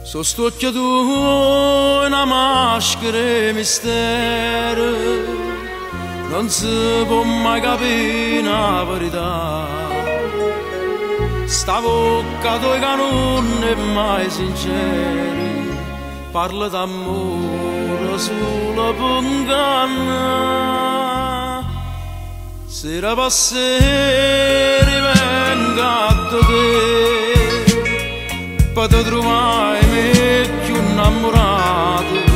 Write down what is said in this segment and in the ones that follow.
Sostucchio tu una maschera di mistero, non si può mai capire la verità. Sta bocca tua che non è mai sincera, parla d'amore solo per ingannare. Sera per sera venga da te, per te trovare me più innamorato.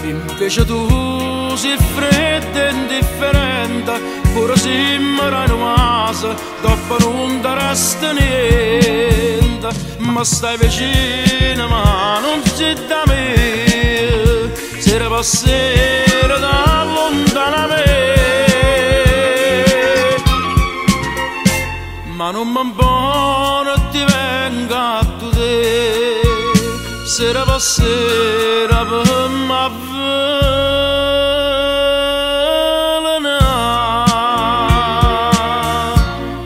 Invece tu sei fredda e indifferente, pure se mi rinnovasa, dopo non ti resta niente. Ma stai vicino ma non sei da me, sera per sera da lontana me. Ma non mi importa ti venga a te, sera per sera per m'avvelenare.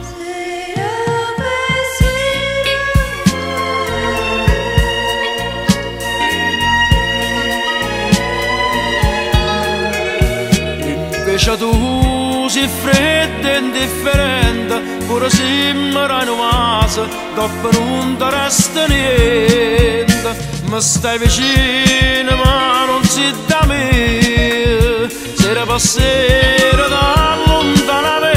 Sera per sera. Invece tu sei fredda e indifferente, pure se mi rinnovasa, dopo non ti resta niente. Ma stai vicino ma non sei da me, sera per sera da lontana me.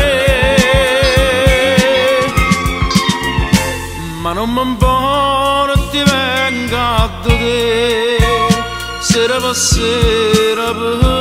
Ma non mi importa ti venga da te, sera per sera per